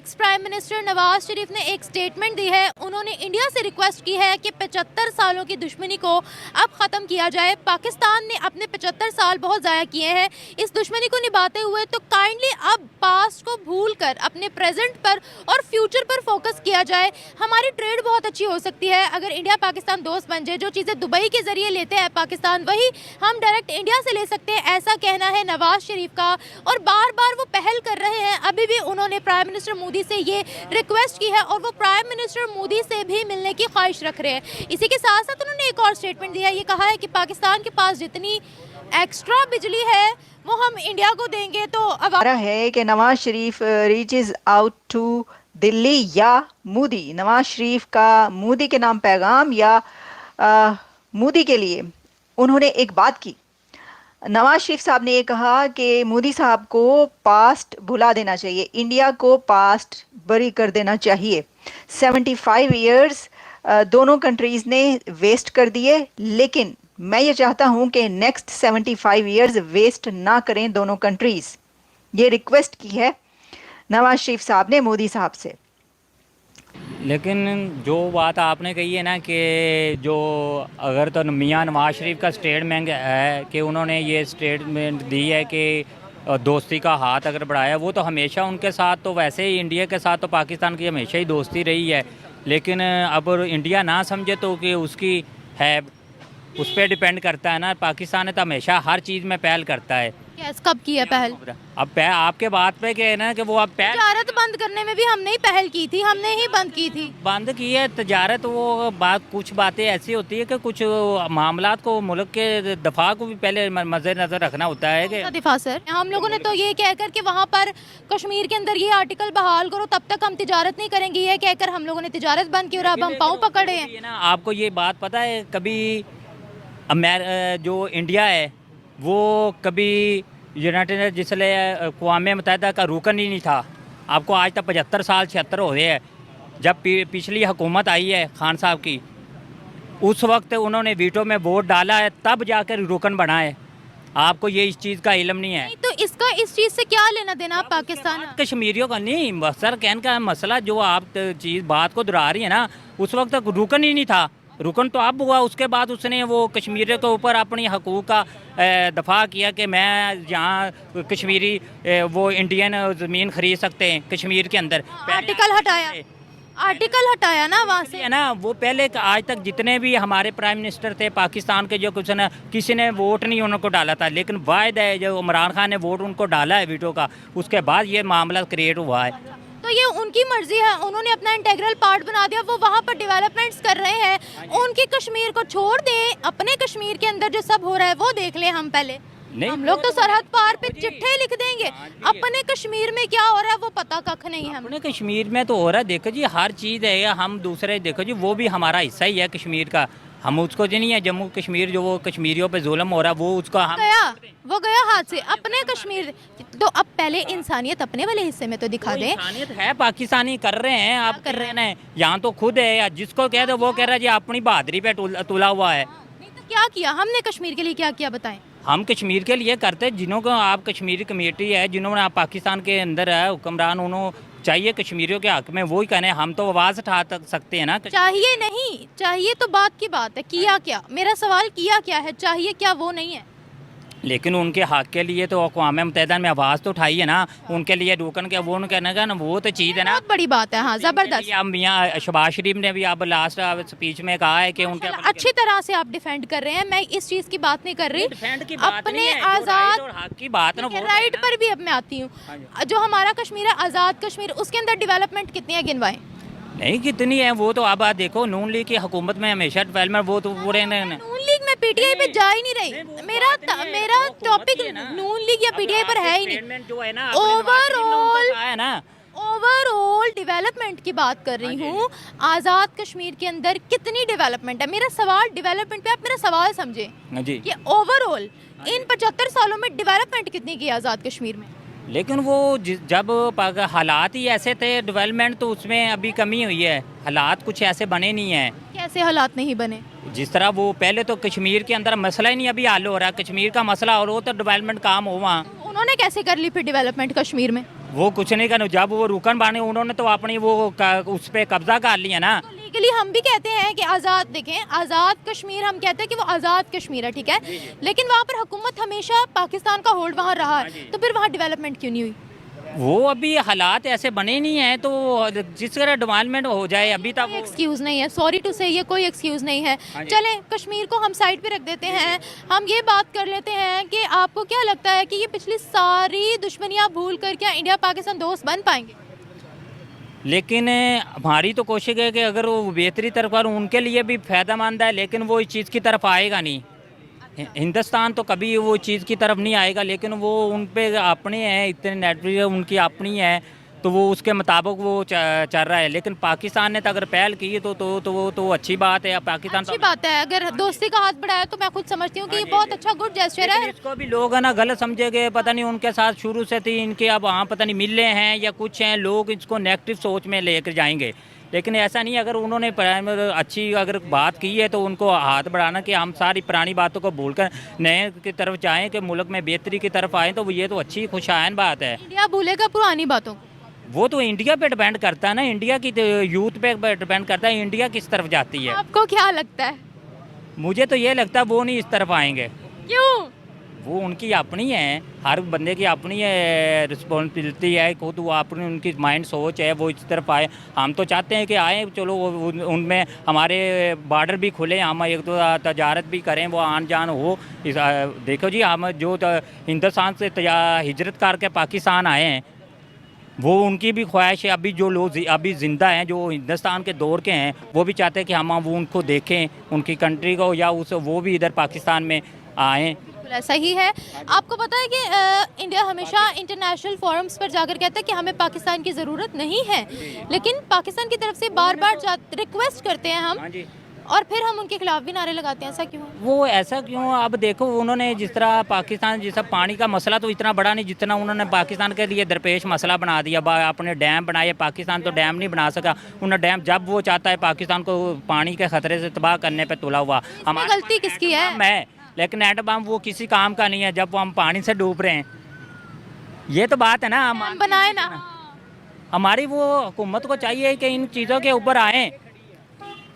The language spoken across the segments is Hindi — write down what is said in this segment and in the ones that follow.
Ex prime minister Nawaz Sharif ने एक स्टेटमेंट दी है। उन्होंने इंडिया से रिक्वेस्ट की है कि 75 सालों की दुश्मनी को अब ख़त्म किया जाए। पाकिस्तान ने अपने 75 साल बहुत ज़ाया किए हैं इस दुश्मनी को निभाते हुए, तो काइंडली अब पास्ट को भूलकर अपने प्रेजेंट पर और फ्यूचर पर फोकस किया जाए। हमारी ट्रेड बहुत अच्छी हो सकती है अगर इंडिया पाकिस्तान दोस्त बन जाए। जो चीज़ें दुबई के ज़रिए लेते हैं पाकिस्तान, वही हम डायरेक्ट इंडिया से ले सकते हैं, ऐसा कहना है नवाज शरीफ का। और बार बार वो पहल कर रहे हैं। अभी भी उन्होंने प्राइम मिनिस्टर मोदी से ये रिक्वेस्ट की है और वो प्राइम मिनिस्टर मोदी से भी मिलने की ख्वाहिश रख रहे हैं। इसी के साथ साथ उन्होंने एक और स्टेटमेंट दिया, ये कहा है कि पाकिस्तान के पास जितनी एक्स्ट्रा बिजली है वो हम इंडिया को देंगे। तो अब है कि Nawaz Sharif reaches out to Delhi या मोदी। नवाज शरीफ का मोदी के नाम पैगाम या मोदी के लिए उन्होंने एक बात की। नवाज शरीफ साहब ने ये कहा कि मोदी साहब को पास्ट भुला देना चाहिए, इंडिया को पास्ट बरी कर देना चाहिए। 75 इयर्स दोनों कंट्रीज़ ने वेस्ट कर दिए, लेकिन मैं ये चाहता हूँ कि नेक्स्ट 75 इयर्स वेस्ट ना करें दोनों कंट्रीज़। ये रिक्वेस्ट की है नवाज शरीफ साहब ने मोदी साहब से। लेकिन जो बात आपने कही है ना कि जो अगर तो मियां नवाज शरीफ का स्टेटमेंट है कि उन्होंने ये स्टेटमेंट दी है कि दोस्ती का हाथ अगर बढ़ाया, वो तो हमेशा उनके साथ, तो वैसे ही इंडिया के साथ तो पाकिस्तान की हमेशा ही दोस्ती रही है। लेकिन अब इंडिया ना समझे तो कि उसकी है, उस पर डिपेंड करता है ना। पाकिस्तान ने तो हमेशा हर चीज़ में पहल करता है। यस, कब की है पहल? अब आपके बात पे कि ना कि वो अब पहल तजारत बंद करने में भी हमने ही पहल की थी, हमने ही बंद की थी। बंद की है तजारत। वो बात, कुछ बातें ऐसी होती है कि कुछ मामलात को, मुल्क के दफा को भी पहले मद्देनजर रखना होता है कि दिफा सर, हम लोगों ने तो ये कहकर कि वहाँ पर कश्मीर के अंदर ये आर्टिकल बहाल करो तब तक हम तिजारत नहीं करेंगे, ये कहकर हम लोगों ने तिजारत बंद की और अब हम पाँव पकड़े हैं ना। आपको ये बात पता है, कभी जो इंडिया है वो कभी यूनाइटेड जिसले अक़वाम मुत्तहिदा का रुकन ही नहीं था। आपको आज तक 75 साल 76 हो गए हैं। जब पिछली हुकूमत आई है खान साहब की, उस वक्त उन्होंने वीटो में वोट डाला है, तब जाकर रुकन बना है। आपको ये इस चीज़ का इल्म नहीं है। नहीं, तो इसका इस चीज़ से क्या लेना देना पाकिस्तान? कश्मीरियों का नहीं सर, कहने का मसला जो आप चीज़ बात को दोहरा रही है ना, उस वक्त तक रुकन ही नहीं था। रुकन तो अब हुआ, उसके बाद उसने वो कश्मीरियों के ऊपर अपनी हकूक़ का दफा किया कि मैं यहाँ कश्मीरी वो इंडियन ज़मीन खरीद सकते हैं कश्मीर के अंदर। आर्टिकल हटाया ना वहाँ से, है ना। वो पहले आज तक जितने भी हमारे प्राइम मिनिस्टर थे पाकिस्तान के, जो कुछ ना किसी ने वोट नहीं उनको डाला था, लेकिन वायद है जो इमरान खान ने वोट उनको डाला है वीटो का, उसके बाद ये मामला क्रिएट हुआ है। तो ये उनकी मर्जी है, उन्होंने अपना इंटेग्रल पार्ट बना दिया, वो वहाँ पर डेवलपमेंट्स कर रहे हैं। उनकी कश्मीर को छोड़ दें, अपने कश्मीर के अंदर जो सब हो रहा है वो देख लें हम पहले। हम लोग तो सरहद पार पे चिट्ठे लिख देंगे, अपने कश्मीर में क्या हो रहा है वो पता कख नहीं है। अपने कश्मीर में तो हो रहा है, देखो जी हर चीज़ है। हम दूसरे देखो जी, वो भी हमारा हिस्सा ही है कश्मीर का, हम उसको जो नहीं है। जम्मू कश्मीर जो वो कश्मीरियों पे जुल्म हो रहा है, वो उसका वो गया हाथ से। अपने कश्मीर तो अब पहले इंसानियत अपने वाले हिस्से में तो दिखा दें। इंसानियत है, पाकिस्तानी कर रहे हैं, आप कर रहे हैं। यहाँ तो खुद है, जिसको कह दो वो कह रहा है जी अपनी बहादुरी पे तुला हुआ है। नहीं तो क्या किया हमने कश्मीर के लिए, क्या किया बताएं? हम कश्मीर के लिए करते, जिन्हों को आप कश्मीरी कमेटी है, जिन्होंने आप पाकिस्तान के अंदर है हुक्मरान, उन्होंने चाहिए कश्मीरियों के हक में वही कहने। हम तो आवाज़ उठा सकते हैं ना। चाहिए नहीं, चाहिए तो बात की बात है, किया क्या? मेरा सवाल किया क्या है, चाहिए क्या वो नहीं है। लेकिन उनके हक के लिए तो अक़वाम मुत्तहिदा में आवाज़ तो उठाई है ना। उनके लिए रुकन के वो कहने का ना, वो तो चीज़ है ना, बहुत बड़ी बात है। हाँ, ज़बरदस्त। अब मियाँ शहबाज शरीफ ने भी अब लास्ट स्पीच में कहा है कि उनके अच्छी तरह से आप डिफेंड कर रहे हैं, मैं इस चीज़ की बात नहीं कर रही। अपने आज़ाद और हक की बात ना, राइट पर भी अब मैं आती हूँ। जो हमारा कश्मीर है, आज़ाद कश्मीर, उसके अंदर डेवलपमेंट कितनी है गिनवाएं? नहीं कितनी है वो तो। अब आप देखो नून लीग की हुकूमत में हमेशा डेवलपमेंट, वो तो पूरे नून लीग में पीटीआई पे जा ही नहीं रही। मेरा टॉपिक नून लीग या पीटीआई पर है ही नहीं। ओवरऑल डेवलपमेंट की बात कर रही हूँ। आज़ाद कश्मीर के अंदर कितनी डेवलपमेंट है? मेरा सवाल डेवलपमेंट पे, आप मेरा सवाल समझे कि ओवरऑल इन 75 सालों में डेवलपमेंट कितनी की आज़ाद कश्मीर में? लेकिन वो जब हालात ही ऐसे थे डेवलपमेंट, तो उसमें अभी कमी हुई है। हालात कुछ ऐसे बने नहीं हैं। कैसे हालात नहीं बने? जिस तरह वो पहले तो कश्मीर के अंदर मसला ही नहीं अभी हल हो रहा। कश्मीर का मसला और वो तो डेवलपमेंट काम हो वहाँ। उन्होंने कैसे कर ली फिर डेवलपमेंट कश्मीर में? वो कुछ नहीं करना, जब वो रुकन बाने उन्होंने तो अपनी वो उस पर कब्जा कर लिया ना। तो लीगली हम भी कहते हैं कि आज़ाद, देखें आज़ाद कश्मीर हम कहते हैं कि वो आज़ाद कश्मीर है, ठीक है, लेकिन वहाँ पर हुकूमत हमेशा पाकिस्तान का होल्ड वहाँ रहा है, तो फिर वहाँ डेवलपमेंट क्यों नहीं हुई? वो अभी हालात ऐसे बने नहीं हैं, तो जिस तरह डेवलपमेंट हो जाए अभी तक कोई एक्सक्यूज़ नहीं है, सॉरी टू से, ये कोई एक्सक्यूज़ नहीं है। चलें कश्मीर को हम साइड पे रख देते हैं, हम ये बात कर लेते हैं कि आपको क्या लगता है कि ये पिछली सारी दुश्मनियाँ भूल कर क्या इंडिया पाकिस्तान दोस्त बन पाएंगे? लेकिन हमारी तो कोशिश है कि अगर वो बेहतरी तरफ पर उनके लिए भी फ़ायदेमंद है, लेकिन वो इस चीज़ की तरफ आएगा नहीं। हिंदुस्तान तो कभी वो चीज़ की तरफ नहीं आएगा, लेकिन वो उन पे अपने हैं, इतने नेटवर्क उनकी अपनी है, तो वो उसके मुताबिक वो चल रहा है। लेकिन पाकिस्तान ने तो अगर पहल की वो तो अच्छी बात है। पाकिस्तान अच्छी बात है, अगर दोस्ती का हाथ बढ़ाया तो मैं खुद समझती हूँ कि ये बहुत अच्छा गुड जेस्चर है। इसको भी लोग है ना गलत समझेंगे, पता नहीं उनके साथ शुरू से थी इनके, अब वहाँ पता नहीं मिले हैं या कुछ हैं, लोग इसको नेगेटिव सोच में लेकर जाएंगे। लेकिन ऐसा नहीं, अगर उन्होंने अच्छी अगर बात की है तो उनको हाथ बढ़ाना कि हम सारी पुरानी बातों को भूलकर नए की तरफ जाएं, कि मुल्क में बेहतरी की तरफ आएँ, तो ये तो अच्छी खुशहाल बात है। इंडिया भूलेगा पुरानी बातों को? वो तो इंडिया पे डिपेंड करता है ना, इंडिया की यूथ पे डिपेंड करता है, इंडिया किस तरफ जाती है। आपको क्या लगता है? मुझे तो ये लगता है वो नहीं इस तरफ आएंगे। क्यों? वो उनकी अपनी है, हर बंदे की अपनी है रिस्पॉन्सिबिलिटी है, खुद वो अपनी उनकी माइंड सोच है, वो इस तरफ आए। हम तो चाहते हैं कि आए, चलो उनमें हमारे बॉर्डर भी खुले, हम एक दो तजारत भी करें, वो आन जान हो। देखो जी, हम जो हिंदुस्तान से हिजरत करके पाकिस्तान आए हैं, वो उनकी भी ख्वाहिश है। अभी जो लोग अभी ज़िंदा हैं, जो हिंदुस्तान के दौर के हैं, वो भी चाहते हैं कि हम वो उनको देखें, उनकी कंट्री को, या वो भी इधर पाकिस्तान में आएँ। ऐसा ही है। आपको पता है कि इंडिया हमेशा इंटरनेशनल फोरम्स पर जाकर कहता है कि हमें पाकिस्तान की ज़रूरत नहीं है, लेकिन पाकिस्तान की तरफ से बार बार रिक्वेस्ट करते हैं हम, और फिर हम उनके खिलाफ भी नारे लगाते हैं। ऐसा क्यों? वो ऐसा क्यों? अब देखो, उन्होंने जिस तरह पाकिस्तान, जिस पानी का मसला तो इतना बड़ा नहीं जितना उन्होंने पाकिस्तान के लिए दरपेश मसला बना दिया। अपने डैम बनाए, पाकिस्तान तो डैम नहीं बना सका। उन्होंने डैम, जब वो चाहता है पाकिस्तान को पानी के ख़तरे से तबाह करने पर तुला हुआ। हमारी गलती किसकी है? लेकिन एटम बम वो किसी काम का नहीं है जब वो हम पानी से डूब रहे हैं। ये तो बात है ना, हम बनाए ना। हमारी वो हुकूमत को चाहिए कि इन चीज़ों के ऊपर आएँ,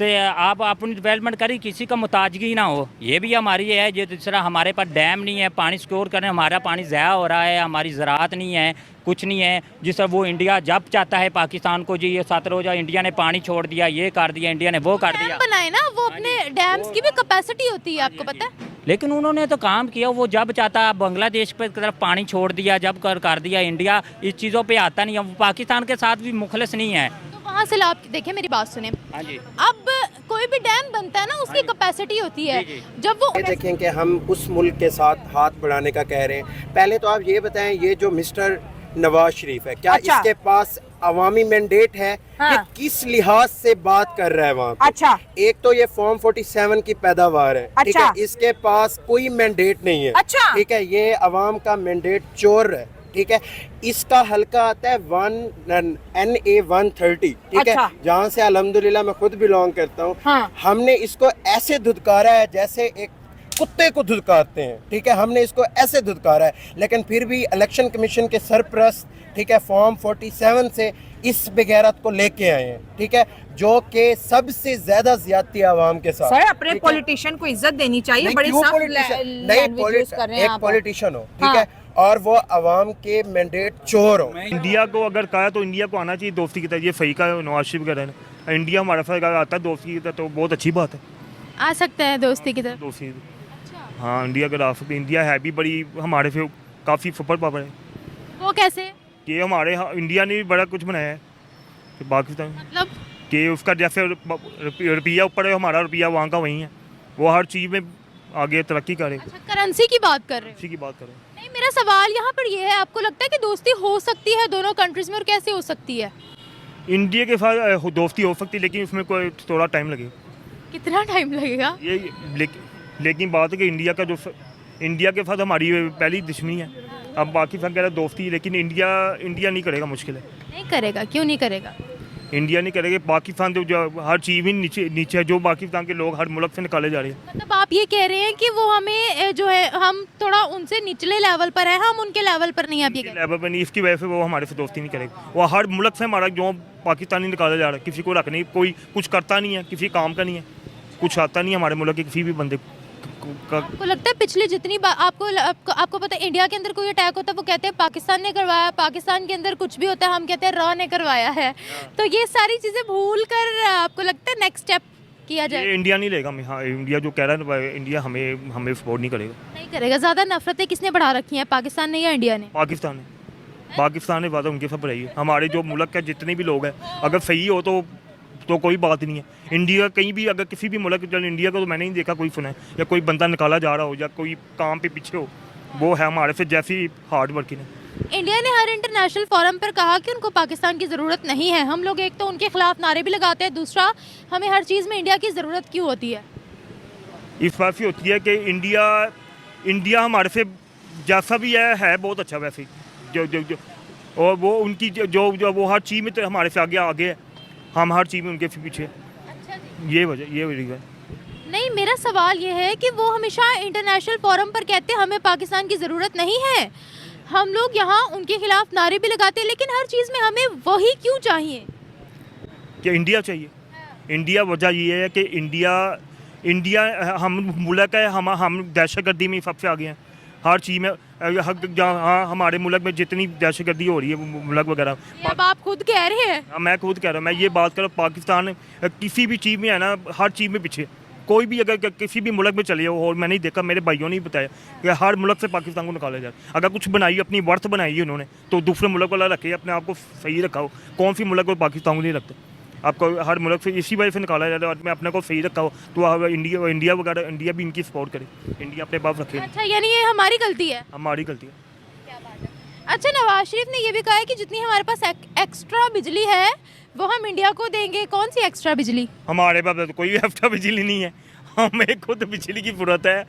तो आप अपनी डेवलपमेंट करें, किसी का मुताजगी ना हो। ये भी हमारी है, जिस तरह हमारे पास डैम नहीं है, पानी स्टोर करें, हमारा पानी ज़ाया हो रहा है, हमारी ज़राअत नहीं है, कुछ नहीं है। जिस तरह वो इंडिया जब चाहता है पाकिस्तान को, जी ये 7 रोज़ा इंडिया ने पानी छोड़ दिया, ये कर दिया, इंडिया ने वो कर दिया। बनाए ना, वो अपने डैम्स की भी कैपेसिटी होती है, आपको पता है। लेकिन उन्होंने तो काम किया, वो जब चाहता बांग्लादेश पर तरफ पानी छोड़ दिया, जब कर दिया। इंडिया इस चीज़ों पे आता नहीं है, वो पाकिस्तान के साथ भी मुखलिस नहीं है। तो वहाँ से आप देखें, मेरी बात सुने, हाँ जी। अब कोई भी डैम बनता है ना, उसकी कैपेसिटी होती है। जब वो देखें कि हम उस मुल्क के साथ हाथ बढ़ाने का कह रहे हैं, पहले तो आप ये बताएं, ये जो मिस्टर नवाज शरीफ है, क्या इसके पास अवामी मैंडेट है? हाँ। ये किस लिहाज से बात कर रहा है वहाँ पे? अच्छा। एक तो ये फॉर्म 47 की पैदावार है, ठीक अच्छा। है, इसके पास कोई मैंडेट नहीं है, अच्छा। ठीक है, ये अवाम का मैंडेट चोर है, ठीक है। इसका हल्का आता है NA 130, ठीक अच्छा। है, जहाँ से अल्हम्दुलिल्लाह मैं खुद बिलोंग करता हूँ। हाँ। हमने इसको ऐसे धुतकारा है जैसे एक कुत्ते को धुतकारते हैं, ठीक है, हमने इसको ऐसे धुतकारा है, लेकिन फिर भी इलेक्शन कमीशन के सरप्रस्त, ठीक है, फॉर्म 47 से इस बेगैरत को लेके आए हैं, ठीक है, जो कि सबसे ज्यादा ज्यादती आवाम के साथ। सर, अपने पॉलिटिशियन को इज्जत देनी चाहिए, बड़ी सख्त लैंग्वेज यूज कर रहे हैं एक आप। पॉलिटिशियन हो, ठीक हाँ। है, और वो आवाम के मैंडेट चोर हो। इंडिया को अगर कहा तो इंडिया को आना चाहिए दोस्ती की तरह। ये फरीका नवाज शरीफ कह रहे हैं, इंडिया हमारा फर्क आता है दोस्ती की तरह, तो बहुत अच्छी बात है। आ सकते हैं दोस्ती की तरफ। दोस्ती, हाँ, इंडिया अगर आ सकते। इंडिया है भी बड़ी हमारे फिर काफ़ी सुपर पावर है। वो कैसे? कि हमारे इंडिया ने भी बड़ा कुछ बनाया है कि पाकिस्तान, मतलब कि उसका जैसे रुपया ऊपर है, हमारा रुपया वहाँ का वहीं है, वो हर चीज़ में आगे तरक्की करे। अच्छा, करेंसी की बात कर रहे हो? इसी की बात करें। नहीं, मेरा सवाल यहाँ पर ये है, आपको लगता है कि दोस्ती हो सकती है दोनों कंट्रीज में, और कैसे हो सकती है? इंडिया के साथ दोस्ती हो सकती है, लेकिन उसमें कोई थोड़ा टाइम लगेगा। कितना टाइम लगेगा? ये लेकिन बात है कि इंडिया के साथ हमारी पहली दुश्मनी है। अब पाकिस्तान कह रहा है दोस्ती, लेकिन इंडिया नहीं करेगा, मुश्किल है। नहीं करेगा? क्यों नहीं करेगा? इंडिया नहीं करेगा। पाकिस्तान जो हर चीज़ ही नीचे है, जो पाकिस्तान के लोग हर मुल्क से निकाले जा रहे हैं। मतलब आप ये कह रहे हैं कि वो हमें जो है हम थोड़ा उनसे निचले लेवल पर है, हम उनके लेवल पर नहीं, आप ये कह रहे हैं। लेवल पर नहीं, इसकी वजह से वो हमारे से दोस्ती नहीं करेगा। वो हर मुल्क से हमारा जो पाकिस्तानी निकाला जा रहा है, किसी को रख नहीं, कोई कुछ करता नहीं है, किसी काम का नहीं है, कुछ आता नहीं है हमारे मुल्क के किसी भी बंदे का। आपको लगता है पिछली जितनी बार आपको पता है इंडिया के अंदर कोई अटैक होता है वो कहते हैं पाकिस्तान ने करवाया, पाकिस्तान के अंदर कुछ भी होता है हम कहते हैं रॉ ने करवाया है। तो ये सारी चीज़ें भूल कर आपको लगता है नेक्स्ट स्टेप किया जाए? ये इंडिया नहीं लेगा। हाँ, इंडिया जो कह रहा है, इंडिया हमें सपोर्ट नहीं करेगा। नहीं करेगा। ज़्यादा नफरतें किसने बढ़ा रखी हैं, पाकिस्तान ने या इंडिया ने? पाकिस्तान ने बात उनके सब रही है। हमारे जो मुल्क के जितने भी लोग हैं अगर सही हो तो कोई बात नहीं है। इंडिया कहीं भी अगर किसी भी मुल्क, चल इंडिया को तो मैंने नहीं देखा कोई सुना है या कोई बंदा निकाला जा रहा हो या कोई काम पे पीछे हो, वो है हमारे से जैसी हार्ड वर्किंग है। इंडिया ने हर इंटरनेशनल फोरम पर कहा कि उनको पाकिस्तान की ज़रूरत नहीं है। हम लोग एक तो उनके खिलाफ नारे भी लगाते हैं, दूसरा हमें हर चीज़ में इंडिया की ज़रूरत क्यों होती है? इस बात से होती है कि इंडिया हमारे से जैसा भी है बहुत अच्छा। वैसे जो और वो उनकी जो वो हर चीज़ में तो हमारे से आगे है, हम हर चीज़ में उनके पीछे। अच्छा जी। ये वजह है। नहीं, मेरा सवाल ये है कि वो हमेशा इंटरनेशनल फोरम पर कहते हैं हमें पाकिस्तान की ज़रूरत नहीं है, हम लोग यहाँ उनके खिलाफ नारे भी लगाते हैं, लेकिन हर चीज़ में हमें वही क्यों चाहिए कि इंडिया चाहिए? इंडिया वजह ये है कि इंडिया हम मुल्क है, हम दहशतगर्दी में सबसे आगे हैं हर चीज़ में। जहाँ हमारे मुल्क में जितनी दहशतगर्दी हो रही है मुल्क वगैरह, अब आप खुद कह रहे हैं। मैं खुद कह रहा हूँ। मैं ये बात कर रहा हूँ, पाकिस्तान किसी भी चीज़ में है ना, हर चीज़ में पीछे। कोई भी अगर किसी भी मुल्क में चले जाओ, और मैंने देखा, मेरे भाइयों ने ही बताया कि हर मुल्क से पाकिस्तान को निकाला जाए। अगर कुछ बनाई, अपनी वर्थ बनाई है उन्होंने, तो दूसरे मुल्क वाला रखे, अपने आप को सही रखा हो। कौन सी मुल्क को पाकिस्तान को नहीं रखते? आपको हर मुल्क से इसी वजह से निकाला जाता है। और मैं अपने को सही रखा हो तो इंडिया वगैरह, इंडिया भी इनकी सपोर्ट करे, इंडिया अपने पास रखे। अच्छा, यानी ये हमारी गलती है? हमारी गलती है। क्या बात है। अच्छा, नवाज शरीफ ने ये भी कहा है कि जितनी हमारे पास एक्स्ट्रा बिजली है वो हम इंडिया को देंगे। कौन सी एक्स्ट्रा बिजली? हमारे पास तो कोई एक्स्ट्रा बिजली नहीं है, हमें खुद बिजली की ज़रूरत है।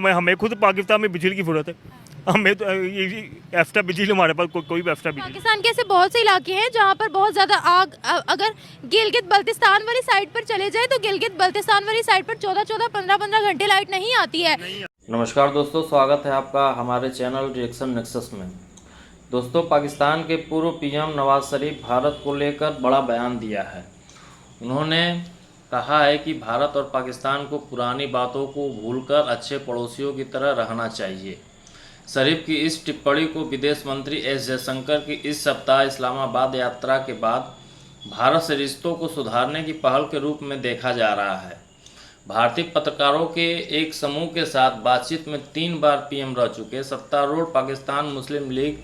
हमें खुद पाकिस्तान में बिजली की ज़रूरत है। हमें तो एक्स्ट्रा बिजली, हमारे पास कोई भी एक्स्ट्रा बिजली। पाकिस्तान के ऐसे बहुत से इलाके हैं जहाँ पर बहुत ज़्यादा आग, अगर गिलगित बल्तिस्तान वाली साइड पर चले जाए तो गिलगित बल्तिस्तान वाली साइड पर 14-14, 15-15 घंटे लाइट नहीं आती है। नमस्कार दोस्तों, स्वागत है आपका हमारे चैनल रिएक्शन नेक्सस में। दोस्तों, पाकिस्तान के पूर्व पीएम नवाज शरीफ भारत को लेकर बड़ा बयान दिया है। उन्होंने कहा है कि भारत और पाकिस्तान को पुरानी बातों को भूलकर अच्छे पड़ोसियों की तरह रहना चाहिए। शरीफ की इस टिप्पणी को विदेश मंत्री एस जयशंकर की इस सप्ताह इस्लामाबाद यात्रा के बाद भारत से रिश्तों को सुधारने की पहल के रूप में देखा जा रहा है। भारतीय पत्रकारों के एक समूह के साथ बातचीत में 3 बार पीएम रह चुके सत्तारूढ़ पाकिस्तान मुस्लिम लीग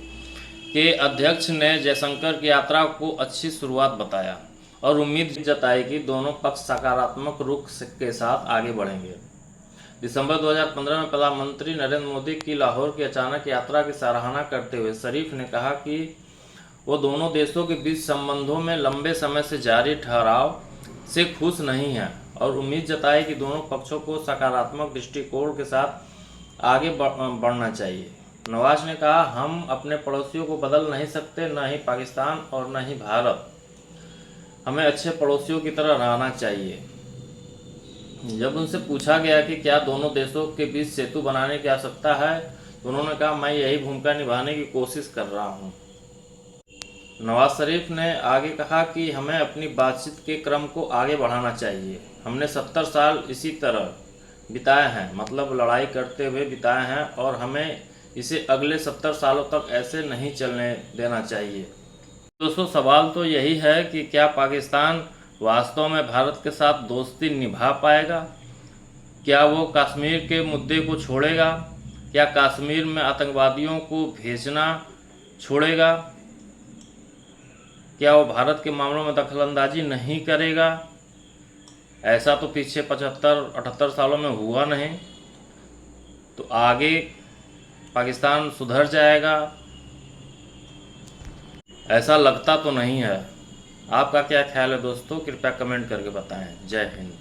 के अध्यक्ष ने जयशंकर की यात्रा को अच्छी शुरुआत बताया और उम्मीद जताई कि दोनों पक्ष सकारात्मक रुख के साथ आगे बढ़ेंगे। दिसंबर 2015 में प्रधानमंत्री नरेंद्र मोदी की लाहौर की अचानक यात्रा की सराहना करते हुए शरीफ ने कहा कि वो दोनों देशों के बीच संबंधों में लंबे समय से जारी ठहराव से खुश नहीं हैं और उम्मीद जताई कि दोनों पक्षों को सकारात्मक दृष्टिकोण के साथ आगे बढ़ना चाहिए। नवाज ने कहा, हम अपने पड़ोसियों को बदल नहीं सकते, न ही पाकिस्तान और न ही भारत। हमें अच्छे पड़ोसियों की तरह रहना चाहिए। जब उनसे पूछा गया कि क्या दोनों देशों के बीच सेतु बनाने की आवश्यकता है, तो उन्होंने कहा, मैं यही भूमिका निभाने की कोशिश कर रहा हूं। नवाज शरीफ ने आगे कहा कि हमें अपनी बातचीत के क्रम को आगे बढ़ाना चाहिए। हमने 70 साल इसी तरह बिताए हैं, मतलब लड़ाई करते हुए बिताए हैं, और हमें इसे अगले 70 सालों तक ऐसे नहीं चलने देना चाहिए। दोस्तों, सवाल तो यही है कि क्या पाकिस्तान वास्तव में भारत के साथ दोस्ती निभा पाएगा? क्या वो कश्मीर के मुद्दे को छोड़ेगा? क्या कश्मीर में आतंकवादियों को भेजना छोड़ेगा? क्या वो भारत के मामलों में दखलंदाजी नहीं करेगा? ऐसा तो पीछे 75-78 सालों में हुआ नहीं। तो आगे पाकिस्तान सुधर जाएगा, ऐसा लगता तो नहीं है। आपका क्या ख्याल है दोस्तों? कृपया कमेंट करके बताएं। जय हिंद।